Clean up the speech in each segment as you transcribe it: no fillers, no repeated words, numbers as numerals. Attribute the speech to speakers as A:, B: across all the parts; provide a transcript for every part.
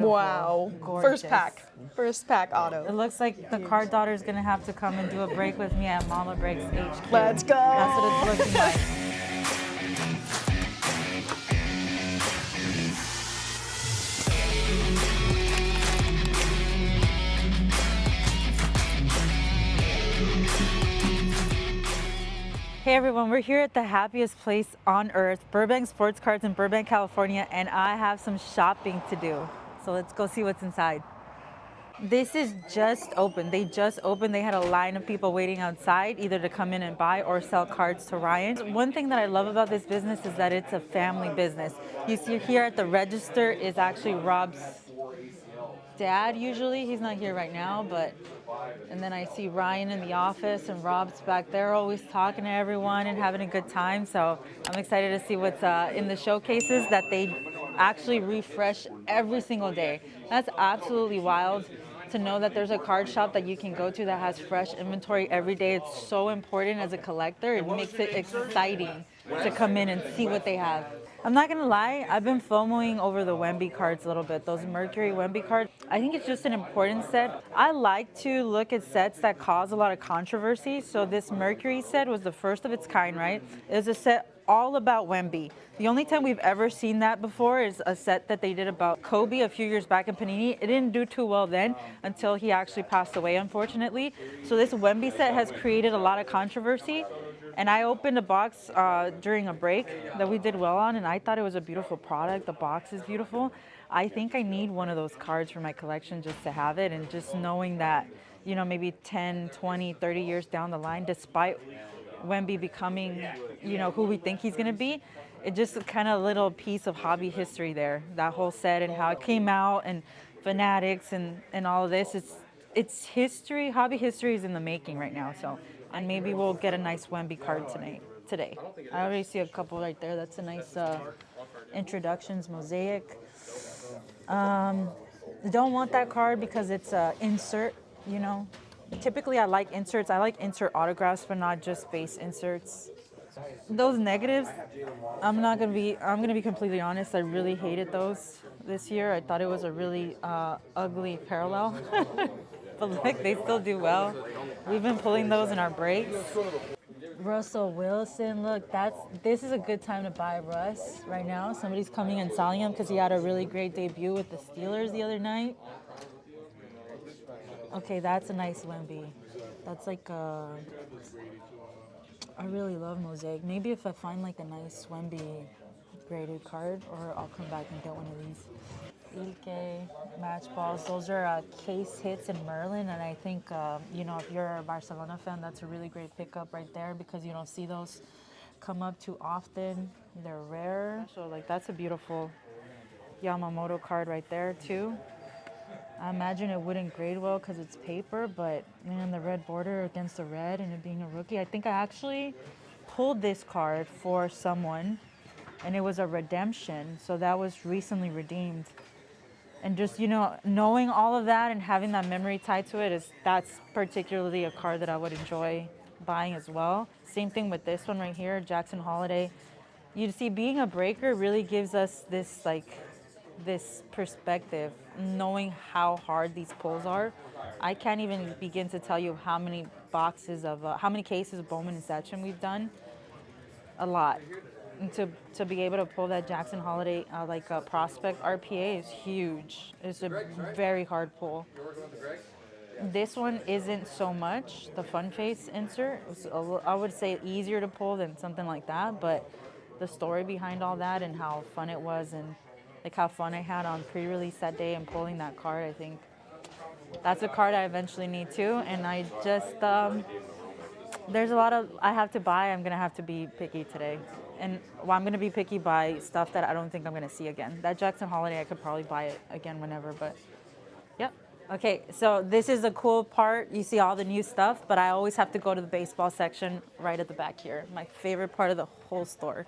A: beautiful.
B: Wow.
A: Gorgeous.
B: First pack
A: It
B: auto.
A: looks like the card daughter is going to have to come and do a break with me at Mama Breaks HQ.
B: Let's go.
A: That's what it's looking like. Hey everyone, we're here at the happiest place on earth, Burbank Sports Cards in Burbank, California, and I have some shopping to do. So let's go see what's inside. This is just open. They just opened. They had a line of people waiting outside either to come in and buy or sell cards to Ryan. One thing that I love about this business is that it's a family business. You see here at the register is actually Rob's dad usually. He's not here right now, but and then I see Ryan in the office and Rob's back there always talking to everyone and having a good time. So I'm excited to see what's in the showcases that they actually refresh every single day. That's absolutely wild to know that there's a card shop that you can go to that has fresh inventory every day. It's so important as a collector. It makes it exciting to come in and see what they have. I'm not gonna lie, I've been FOMOing over the Wemby cards a little bit, those Mercury Wemby cards. I think it's just an important set. I like to look at sets that cause a lot of controversy. So this Mercury set was the first of its kind, right? It was a set all about Wemby. The only time we've ever seen that before is a set that they did about Kobe a few years back in Panini. It didn't do too well then until he actually passed away, unfortunately. So this Wemby set has created a lot of controversy. And I opened a box during a break that we did well on, and I thought it was a beautiful product. The box is beautiful. I think I need one of those cards for my collection just to have it, and just knowing that, you know, maybe 10, 20, 30 years down the line, despite Wemby becoming, you know, who we think he's going to be, it just kind of a little piece of hobby history there, that whole set and how it came out and Fanatics and all of this. It's history, hobby history is in the making right now. So, and maybe we'll get a nice Wemby card today. I already see a couple right there. That's a nice introductions mosaic. Don't want that card because it's a insert, you know. Typically I like inserts. I like insert autographs, but not just base inserts. Those negatives, I'm gonna be completely honest. I really hated those this year. I thought it was a really ugly parallel, but like they still do well. We've been pulling those in our breaks. Russell Wilson, look, this is a good time to buy Russ right now. Somebody's coming and selling him because he had a really great debut with the Steelers the other night. Okay, that's a nice Wemby. That's like I really love mosaic. Maybe if I find like a nice Wemby graded card, or I'll come back and get one of these. Ilke, match balls. Those are case hits in Merlin, and I think you know, if you're a Barcelona fan, that's a really great pickup right there because you don't see those come up too often. They're rare. So like that's a beautiful Yamamoto card right there too. I imagine it wouldn't grade well because it's paper, but man, the red border against the red and it being a rookie. I think I actually pulled this card for someone and it was a redemption. So that was recently redeemed. And just, you know, knowing all of that and having that memory tied to it, that's particularly a card that I would enjoy buying as well. Same thing with this one right here, Jackson Holiday. You see, being a breaker really gives us this this perspective, knowing how hard these pulls are. I can't even begin to tell you how many how many cases of Bowman and Sachin we've done. A lot. And to be able to pull that Jackson Holiday prospect RPA is huge. It's a very hard pull. This one isn't so much the fun face insert. I would say easier to pull than something like that, but the story behind all that and how fun it was and like how fun I had on pre-release that day and pulling that card, I think that's a card I eventually need too. And I just, there's a lot of, I have to buy, I'm gonna have to be picky today. And I'm gonna be picky by stuff that I don't think I'm gonna see again. That Jackson Holiday, I could probably buy it again whenever, but yep. Okay, so this is a cool part. You see all the new stuff, but I always have to go to the baseball section right at the back here. My favorite part of the whole store.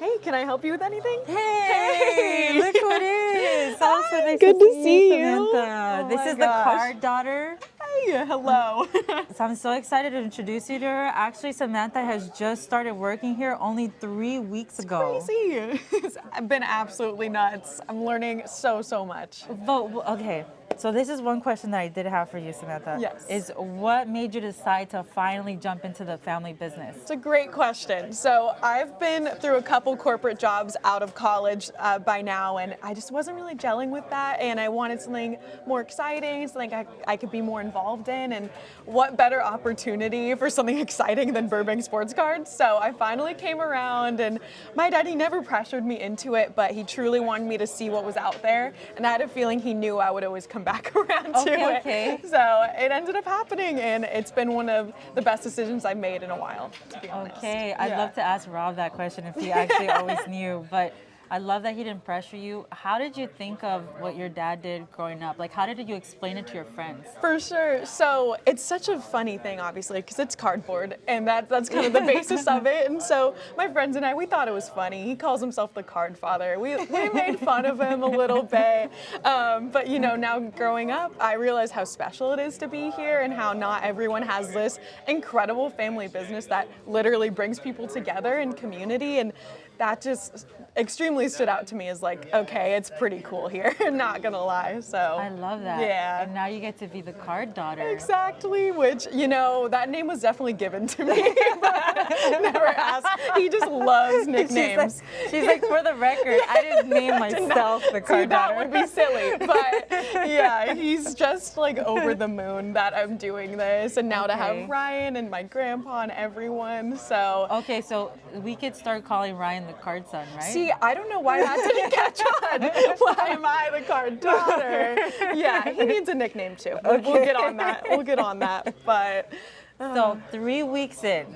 B: Hey, can I help you with anything?
A: Hey, look who it is. So nice
B: Good to see you.
A: Samantha.
B: Oh
A: This is the card daughter.
B: Hi, Hello.
A: So I'm so excited to introduce you to her. Actually, Samantha has just started working here only 3 weeks ago.
B: Crazy. It's been absolutely nuts. I'm learning so much.
A: But okay, so this is one question that I did have for you, Samantha.
B: Yes.
A: Is what made you decide to finally jump into the family business?
B: It's a great question. So I've been through a couple corporate jobs out of college by now, and I just wasn't really gelling with that, and I wanted something more exciting, something I could be more involved in, and what better opportunity for something exciting than Burbank sports cards? So I finally came around, and my daddy never pressured me into it, but he truly wanted me to see what was out there, and I had a feeling he knew I would always come back around to it.
A: Okay.
B: So it ended up happening, and it's been one of the best decisions I've made in a while, to be honest.
A: Okay, I'd
B: Yeah.
A: love to ask Rob that question if he actually always knew, but I love that he didn't pressure you. How did you think of what your dad did growing up? Like, how did you explain it to your friends?
B: For sure. So it's such a funny thing, obviously, because it's cardboard, and that's kind of the basis of it. And so my friends and I, we thought it was funny. He calls himself the card father. We made fun of him a little bit. But now growing up, I realize how special it is to be here, and how not everyone has this incredible family business that literally brings people together in community. And that just extremely stood out to me as like, okay, it's pretty cool here. Not gonna lie. So
A: I love that.
B: Yeah.
A: And now you get to be the card daughter.
B: Exactly, which, that name was definitely given to me, but never asked. He just loves nicknames.
A: She's like, for the record, I didn't name myself the card
B: That
A: daughter.
B: would be silly, but yeah, he's just like over the moon that I'm doing this, and now to
A: Okay.
B: have Ryan and my grandpa and everyone, so.
A: Okay, so we could start calling Ryan the card son, right?
B: See, I don't know why that didn't catch on. Why am I the card daughter? Yeah, he needs a nickname too. We'll get on that. We'll get on that. But
A: So 3 weeks in,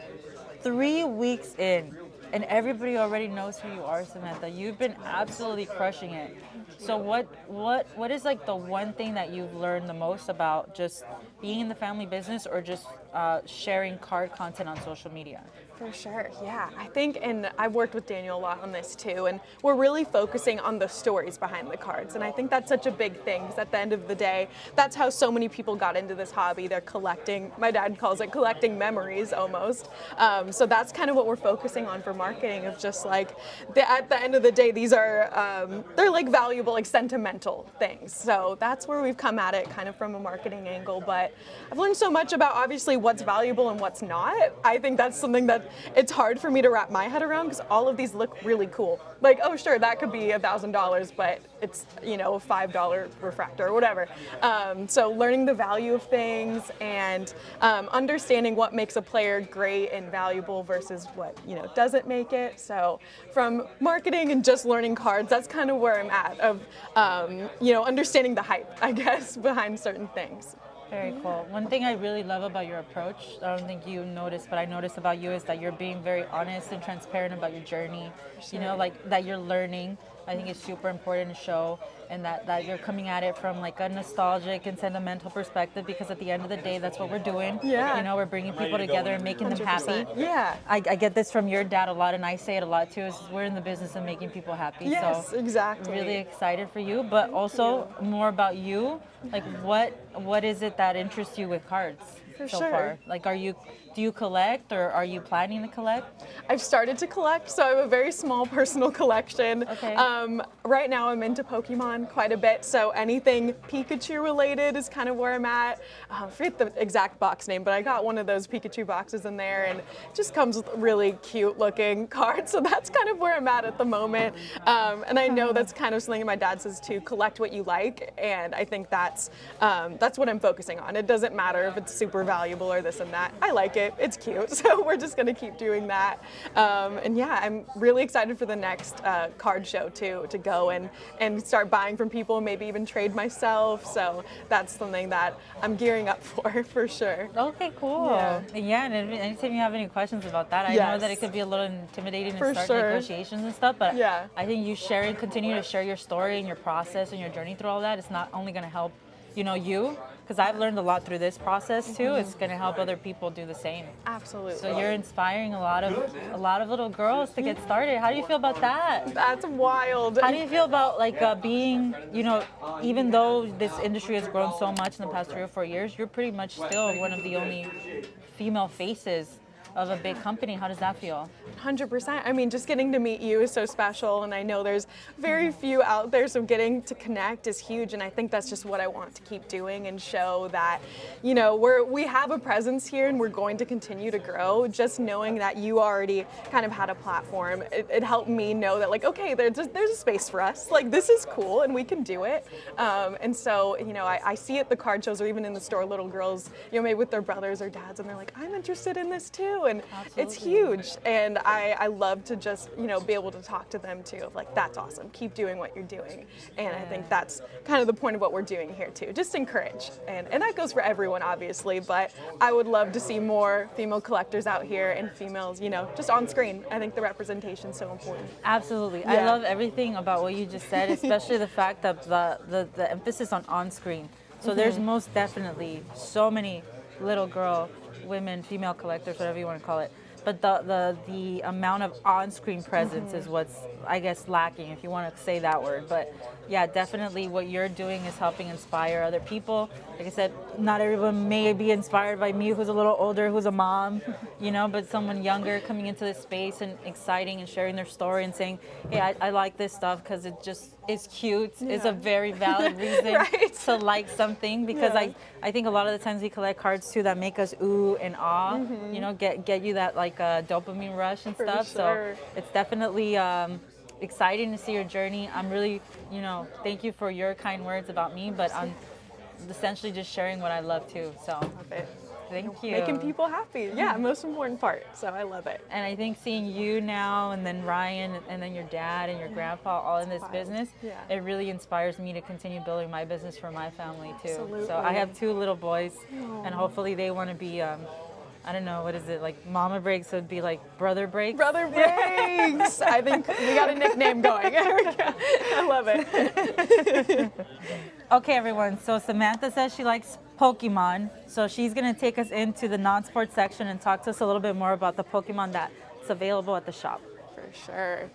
A: and everybody already knows who you are, Samantha. You've been absolutely crushing it. So what is like the one thing that you've learned the most about just being in the family business, or just sharing card content on social media?
B: For sure, yeah. I think, and I've worked with Daniel a lot on this too, and we're really focusing on the stories behind the cards. And I think that's such a big thing, because at the end of the day, that's how so many people got into this hobby. They're collecting, my dad calls it collecting memories almost. So that's kind of what we're focusing on for marketing, of just like, at the end of the day, these are, they're like valuable, like sentimental things. So that's where we've come at it kind of from a marketing angle. But I've learned so much about obviously what's valuable and what's not. I think that's something that it's hard for me to wrap my head around, because all of these look really cool. Like, oh sure, that could be $1,000, but it's a $5 refractor or whatever. So learning the value of things, and understanding what makes a player great and valuable versus what doesn't make it. So from marketing and just learning cards, that's kind of where I'm at, of understanding the hype, I guess, behind certain things.
A: Very cool. One thing I really love about your approach, I don't think you noticed, but I noticed about you, is that you're being very honest and transparent about your journey. Like that you're learning. I think it's super important to show, and that you're coming at it from like a nostalgic and sentimental perspective, because at the end of the day, that's what we're doing.
B: Yeah.
A: We're bringing people together and making them happy.
B: 100%. Yeah.
A: I get this from your dad a lot, and I say it a lot too, is we're in the business of making people happy.
B: Yes,
A: so
B: exactly.
A: Really excited for you, but also more about you. Like what is it that interests you with cards so
B: sure.
A: far? Like, do you collect, or are you planning to collect?
B: I've started to collect, so I have a very small personal collection.
A: Okay.
B: Right now I'm into Pokemon quite a bit, so anything Pikachu related is kind of where I'm at. I forget the exact box name, but I got one of those Pikachu boxes in there, and it just comes with really cute looking cards, so that's kind of where I'm at the moment. And I know that's kind of something my dad says too, collect what you like, and I think that's what I'm focusing on. It doesn't matter if it's super valuable or this and that. I like it. It's cute, so we're just gonna keep doing that. And yeah, I'm really excited for the next card show too, to go and start buying from people, maybe even trade myself. So that's something that I'm gearing up for sure.
A: Okay, cool. Yeah, and anytime you have any questions about that, I know that it could be a little intimidating to start negotiations and stuff, but I think you continue to share your story and your process and your journey through all that. It's not only gonna help you, because I've learned a lot through this process too. It's going to help other people do the same.
B: Absolutely.
A: So you're inspiring a lot of little girls to get started. How do you feel about that?
B: That's wild.
A: How do you feel about like being, even though this industry has grown so much in the past 3 or 4 years, you're pretty much still one of the only female faces of a big company. How does that feel?
B: 100%. I mean, just getting to meet you is so special, and I know there's very few out there, so getting to connect is huge, and I think that's just what I want to keep doing and show that, we have a presence here and we're going to continue to grow. Just knowing that you already kind of had a platform, it helped me know that, like, okay, there's a space for us. Like, this is cool and we can do it. And so, I see at the card shows or even in the store, little girls, maybe with their brothers or dads, and they're like, I'm interested in this too. And it's huge. And I love to just, be able to talk to them too, of like, that's awesome. Keep doing what you're doing. And I think that's kind of the point of what we're doing here too. Just encourage. And that goes for everyone, obviously, but I would love to see more female collectors out here and females, just on screen. I think the representation is so important.
A: Absolutely.
B: Yeah.
A: I love everything about what you just said, especially the fact that the emphasis on screen. So there's most definitely so many little girl, women, female collectors, whatever you want to call it. But the amount of on-screen presence is what's, I guess, lacking, if you want to say that word. But yeah, definitely what you're doing is helping inspire other people. Like I said, not everyone may be inspired by me, who's a little older, who's a mom, but someone younger coming into this space and exciting and sharing their story and saying, hey, I like this stuff because it just is cute. Yeah. It's a very valid reason
B: right.
A: to like something, because I think a lot of the times we collect cards too that make us ooh and ah, get you that like dopamine rush and stuff.
B: Sure.
A: So it's definitely exciting to see your journey. I'm really, thank you for your kind words about me, but I'm essentially just sharing what I love too. So
B: Love it.
A: Thank you.
B: Making people happy. Yeah, most important part. So I love it.
A: And I think seeing you now and then Ryan and then your dad and your grandpa all in this business, it really inspires me to continue building my business for my family too.
B: Absolutely.
A: So I have 2 little boys, and hopefully they want to be, I don't know, what is it, like Mama Breaks would be like Brother Breaks?
B: Brother Breaks! I think we got a nickname going. I love it.
A: Okay, everyone, so Samantha says she likes Pokemon, so she's going to take us into the non-sports section and talk to us a little bit more about the Pokemon that's available at the shop.
B: For sure.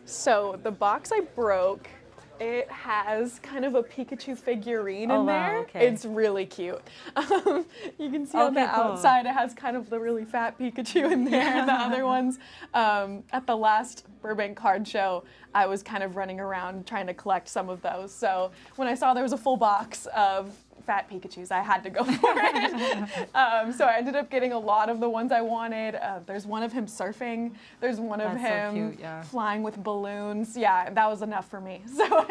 B: So the box I broke, it has kind of a Pikachu figurine in there.
A: Wow, okay.
B: It's really cute. You can see on the outside it has kind of the really fat Pikachu in there, and the other ones. At the last Burbank card show, I was kind of running around trying to collect some of those. So when I saw there was a full box of fat Pikachus, I had to go for it. So I ended up getting a lot of the ones I wanted. There's one of him surfing. There's one of him
A: so cute,
B: flying with balloons. Yeah, that was enough for me. So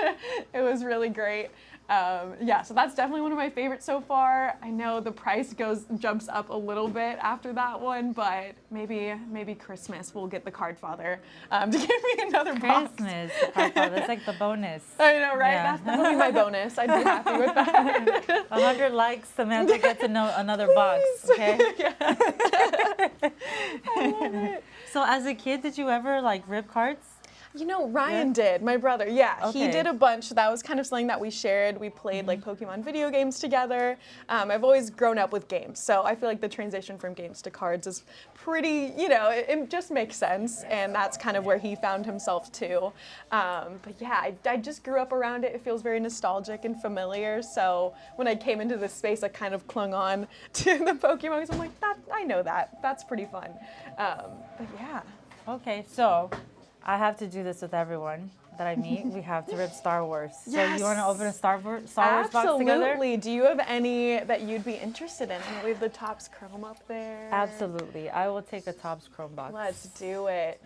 B: it was really great. So that's definitely one of my favorites so far. I know the price jumps up a little bit after that one, but maybe Christmas we'll get the card father to give me another box.
A: Christmas, that's like the bonus.
B: I know, right?
A: Yeah.
B: That'll be my bonus. I'd be happy with that.
A: 100 likes, Samantha gets another box. Okay.
B: I love it.
A: So as a kid, did you ever like rip cards?
B: Ryan did, my brother. Yeah,
A: Okay.
B: he did a bunch. That was kind of something that we shared. We played like Pokemon video games together. I've always grown up with games, so I feel like the transition from games to cards is pretty, it just makes sense, and that's kind of where he found himself too. But yeah, I just grew up around it. It feels very nostalgic and familiar, so when I came into this space, I kind of clung on to the Pokemon, because I'm like, I know that. That's pretty fun. But yeah.
A: Okay, so I have to do this with everyone that I meet. We have to rip Star Wars. So
B: Yes.
A: you want to open a Star Wars box together?
B: Absolutely. Do you have any that you'd be interested in? We have the Topps Chrome up there.
A: Absolutely. I will take a Topps Chrome box.
B: Let's do it.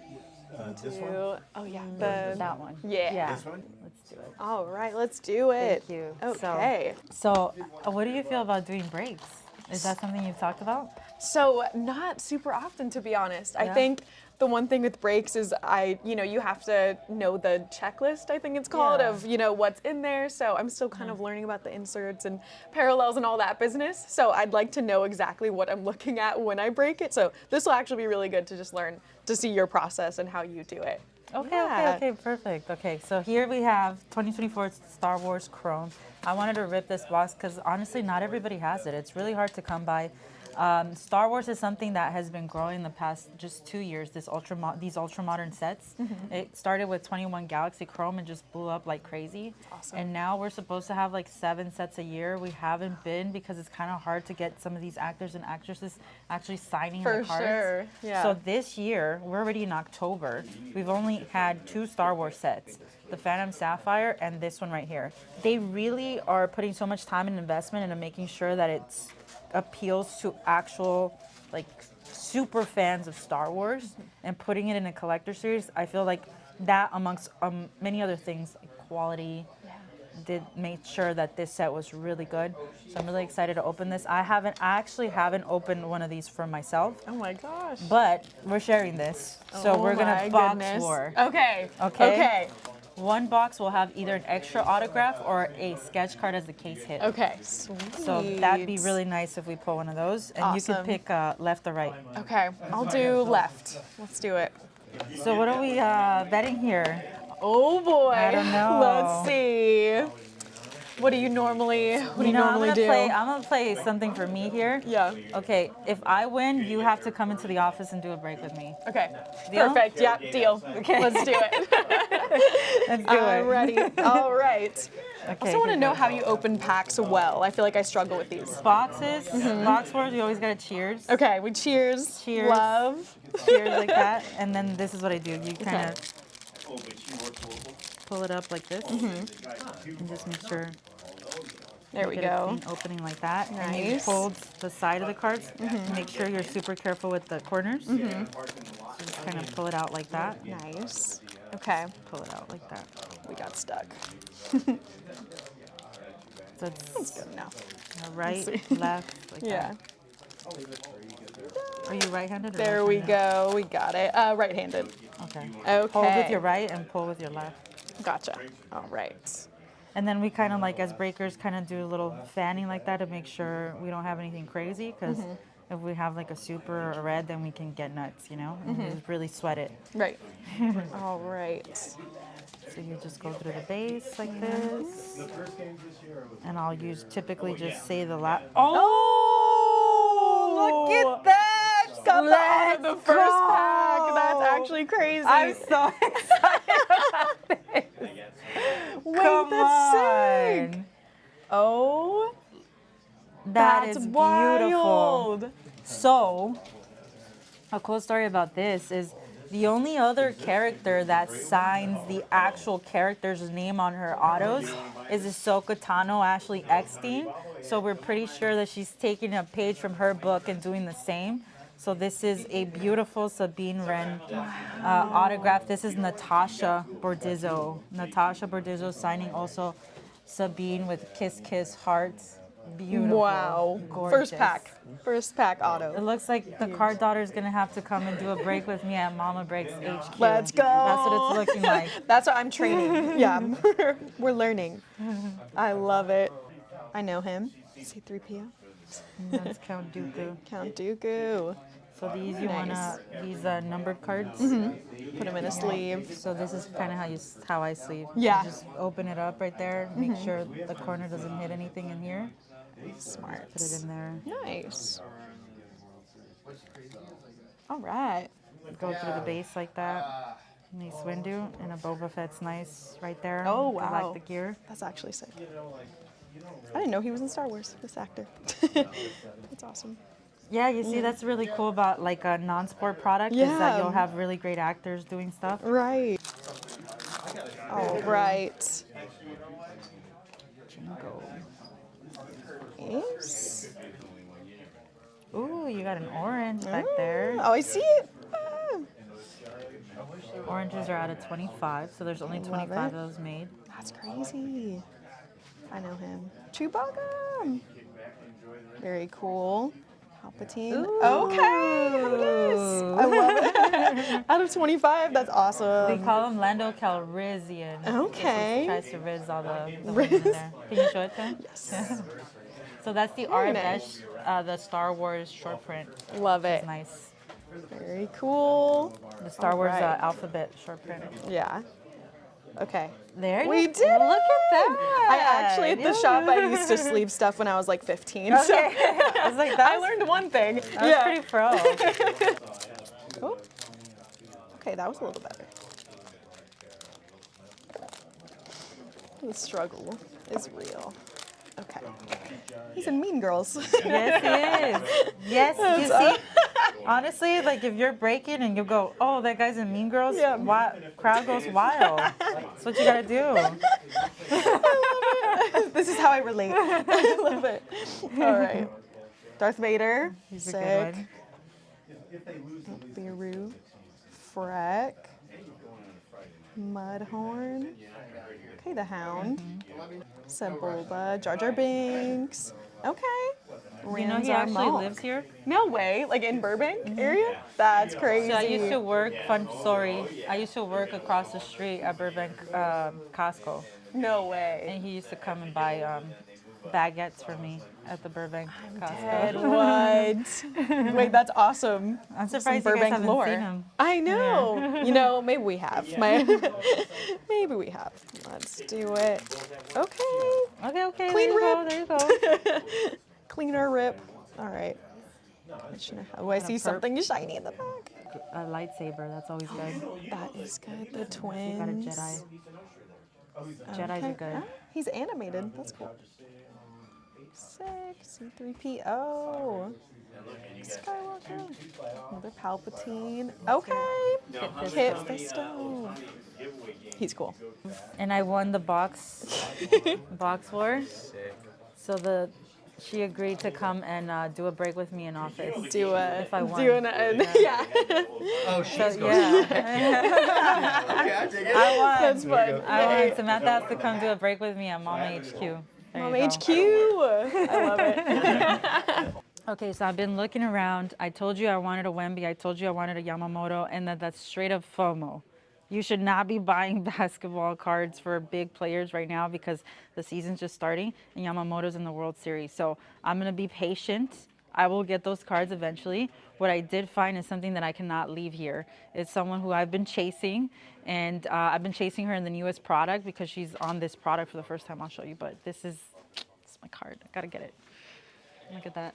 C: This one?
B: Oh yeah,
A: That one.
B: Yeah.
C: This one?
A: Let's do it.
B: All right, let's do it.
A: Thank you.
B: Okay.
A: So what do you feel about doing breaks? Is that something you've talked about?
B: So not super often, to be honest. I
A: Yeah.
B: think the one thing with breaks is you have to know the checklist, I think it's called,
A: Yeah.
B: of, what's in there. So I'm still kind of learning about the inserts and parallels and all that business. So I'd like to know exactly what I'm looking at when I break it. So this will actually be really good to just learn to see your process and how you do it.
A: Okay,
B: Yeah.
A: okay, perfect. Okay, so here we have 2024 Star Wars Chrome. I wanted to rip this box because honestly, not everybody has it. It's really hard to come by. Star Wars is something that has been growing the past just 2 years. These ultra modern sets. It started with 21 Galaxy Chrome and just blew up like crazy.
B: Awesome.
A: And now we're supposed to have like 7 sets a year. We haven't been because it's kind of hard to get some of these actors and actresses actually signing
B: For
A: the cards.
B: sure, yeah.
A: So this year, we're already in October. We've only had 2 Star Wars sets, the Phantom Sapphire and this one right here. They really are putting so much time and investment into making sure that it appeals to actual, like, super fans of Star Wars and putting it in a collector series. I feel like that, amongst many other things, like quality, did make sure that this set was really good. So I'm really excited to open this. I actually haven't opened one of these for myself,
B: Oh my gosh.
A: but we're sharing this. So
B: Oh
A: we're gonna
B: my
A: box
B: goodness.
A: war.
B: Okay.
A: Okay.
B: Okay.
A: One box will have either an extra autograph or a sketch card as the case hit.
B: Okay. Sweet.
A: So that'd be really nice if we pull one of those. And you
B: Awesome.
A: can pick left or right.
B: Okay. I'll do left. Let's do it.
A: So what are we betting here?
B: Oh boy.
A: I don't know.
B: Let's see. What do you normally
A: I'm gonna play something for me here.
B: Yeah.
A: Okay, if I win, you have to come into the office and do a break with me.
B: Okay.
A: Deal?
B: Perfect. Yeah, deal.
A: Okay.
B: Let's do it.
A: Let's do it.
B: I'm ready. All right. I
A: Okay,
B: also want to
A: here
B: know
A: goes.
B: how you open packs well. I feel like I struggle with these.
A: Boxes, box wars, you always gotta cheers.
B: Okay, we cheers.
A: Cheers.
B: Love.
A: Cheers like that. And then this is what I do. You kind of pull it up like this and just make sure
B: There
A: you
B: we
A: get a
B: go.
A: clean opening like that. And you
B: Nice.
A: hold the side of the cards. Make sure you're super careful with the corners. So just kind of pull it out like that.
B: Nice. Okay,
A: Pull it out like that.
B: we got stuck.
A: So it's
B: Good enough.
A: right, left, like
B: Yeah.
A: that. Are you right-handed or
B: There we
A: left-handed?
B: go. We got it. Right-handed.
A: Okay.
B: Okay.
A: Hold with your right and pull with your left.
B: Gotcha. All right.
A: And then we kind of like, as breakers, kind of do a little fanning like that to make sure we don't have anything crazy. Because if we have like a super or a red, then we can get nuts, you know, and just really sweat it.
B: Right. All right.
A: So you just go through the base like this. And I'll typically just say the last. Oh, look at that!
B: Got the
A: Let's
B: first
A: go!
B: pack. That's actually crazy.
A: I'm so excited about this.
B: Wait,
A: Come
B: that's sick.
A: on.
B: Oh,
A: That is
B: that's
A: beautiful.
B: wild.
A: So, a cool story about this is the only other character that signs the actual character's name on her autos is Ahsoka Tano Ashley Eckstein. So we're pretty sure that she's taking a page from her book and doing the same. So this is a beautiful Sabine Wren autograph. This is Natasha Bordizzo. Natasha Bordizzo signing also Sabine with Kiss Kiss Hearts. Beautiful.
B: Wow.
A: Gorgeous.
B: First pack
A: It
B: auto.
A: looks like the card daughter's gonna have to come and do a break with me at Mama Breaks HQ.
B: Let's go.
A: That's what it's looking like.
B: That's what I'm training. Yeah, we're learning. I love it. I know him. C-3PO.
A: That's Count Dooku.
B: Count Dooku.
A: So these these numbered cards.
B: Put him in a sleeve.
A: So this is kind of how I sleeve.
B: Yeah.
A: You just open it up right there. Make sure the corner doesn't hit anything in here.
B: Smart.
A: Put it in there.
B: Nice. All right.
A: Go through the base like that. Nice window, and a Boba Fett's nice right there.
B: Oh,
A: I
B: wow.
A: like the gear.
B: That's actually sick. I didn't know he was in Star Wars, this actor. That's awesome.
A: Yeah, you see, that's really cool about like a non-sport product is
B: Yeah.
A: that you'll have really great actors doing stuff.
B: Right. All right.
A: Jingo.
B: Nice.
A: Ooh, you got an orange back there.
B: Oh, I see it. Ah,
A: Oranges are out of 25, so there's only
B: Love
A: 25
B: it.
A: of those made.
B: that's crazy. I know him. Chewbacca. Very cool. Palpatine. Okay. Look at this. I love it. Out of 25, that's
A: They
B: awesome.
A: call him Lando Calrissian.
B: Okay.
A: He tries to riz all the women in there. Can you show it to him? Yes. So that's the
B: Very
A: RFS, the Star Wars short print.
B: Love it.
A: It's nice.
B: Very cool.
A: The Star Wars
B: Alright.
A: alphabet short print.
B: Yeah. Okay.
A: There
B: We
A: you
B: did
A: Look at
B: it!
A: that.
B: I actually, at the shop, I used to sleeve stuff when I was like 15. So
A: Okay. I was like,
B: I learned one thing.
A: That was pretty pro.
B: Oh. Okay, that was a little better. The struggle is real. Okay. He's in Mean Girls.
A: Yes, he is. Yes, you see. Honestly, like if you're breaking and you go, oh, that guy's in Mean Girls,
B: Yeah.
A: Crowd goes wild. That's what you gotta do.
B: This is how I relate. I love it. All right. Darth Vader.
A: He's a
B: Sick.
A: good one.
B: Beeroo. Freck. Mudhorn. Okay, the Hound. Sebulba. Jar Jar Binks. Okay.
A: You know he actually lives here?
B: No way. Like in Burbank area? That's crazy.
A: So I used to work, fun story, I used to work across the street at Burbank Costco.
B: No way.
A: And he used to come and buy baguettes for me at the Burbank Costco.
B: Dead, what? Wait, that's awesome.
A: I'm
B: Some
A: surprised you guys
B: Burbank
A: haven't
B: lore.
A: seen him.
B: I know. You know, maybe we have. Maybe we have. Let's do it. Okay.
A: Okay,
B: Clean
A: there you go.
B: Clean our rip. All right. Oh, I see something shiny in the back.
A: A lightsaber, that's always good.
B: That is good. The
A: You
B: twins.
A: got a Jedi. Jedis are good.
B: Ah, he's animated. That's cool. 6, C3PO. Skywalker. Another Palpatine. Okay. Kit Fisto. He's cool.
A: And I won the box war. So she agreed to come and do a break with me in office.
B: If
A: I won.
B: Yeah.
C: Oh, she's going.
A: Yeah.
C: Okay, I dig it.
A: I won.
B: That's fun.
A: I won. Samantha has to come do a break with me at Mama HQ. There
B: Mom
A: you go.
B: HQ. I love it.
A: Okay, so I've been looking around. I told you I wanted a Wemby. I told you I wanted a Yamamoto, and that's straight up FOMO. You should not be buying basketball cards for big players right now because the season's just starting and Yamamoto's in the World Series. So I'm going to be patient. I will get those cards eventually. What I did find is something that I cannot leave here. It's someone who I've been chasing, and I've been chasing her in the newest product because she's on this product for the first time. I'll show you, but this is my card. I got to get it. Look at that.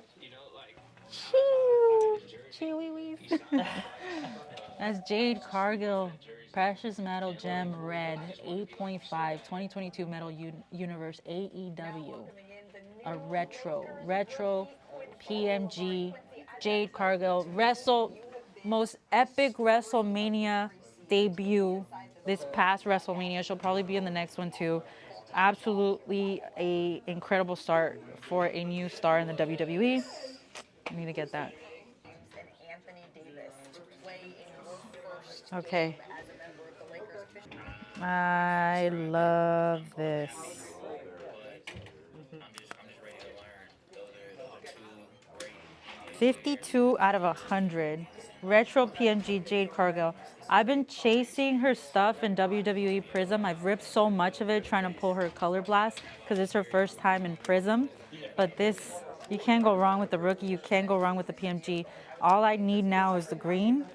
A: Chewy. That's Jade Cargill. Precious Metal Gem Red 8.5 2022 Metal Universe AEW. A retro PMG Jade Cargill most epic WrestleMania debut this past WrestleMania. She'll probably be in the next one too. Absolutely a incredible start for a new star in the WWE. I need to get that. Okay. I love this. 52 out of 100. Retro PMG Jade Cargill. I've been chasing her stuff in WWE Prism. I've ripped so much of it trying to pull her Color Blast because it's her first time in Prism. But this, you can't go wrong with the rookie. You can't go wrong with the PMG. All I need now is the green,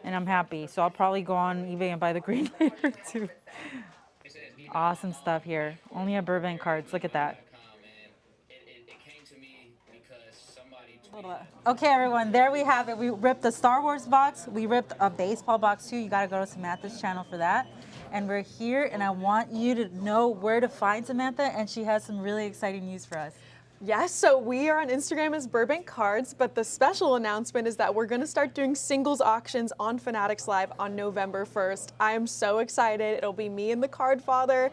A: and I'm happy. So I'll probably go on eBay and buy the green later too. Awesome stuff here. Only at Burbank Cards. Look at that. Okay, everyone, there we have it. We ripped the Star Wars box. We ripped a baseball box too. You got to go to Samantha's channel for that. And we're here, and I want you to know where to find Samantha, and she has some really exciting news for us.
B: Yes, so we are on Instagram as Burbank Cards, but the special announcement is that we're going to start doing singles auctions on Fanatics Live on November 1st. I am so excited. It'll be me and the card father.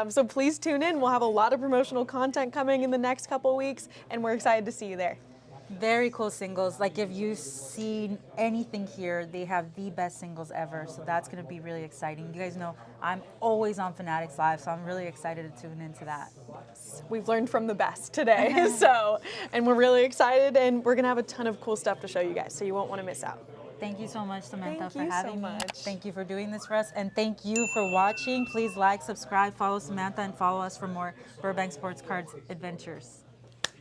B: So please tune in. We'll have a lot of promotional content coming in the next couple weeks, and we're excited to see you there.
A: Very cool singles. Like if you've seen anything here, they have the best singles ever. So that's going to be really exciting. You guys know I'm always on Fanatics Live, so I'm really excited to tune into that.
B: We've learned from the best today. And we're really excited, and we're going to have a ton of cool stuff to show you guys, so you won't want to miss out.
A: Thank you so much, Samantha,
B: Thank you
A: for having
B: so
A: me.
B: much.
A: Thank you for doing this for us, and thank you for watching. Please like, subscribe, follow Samantha, and follow us for more Burbank Sports Cards adventures.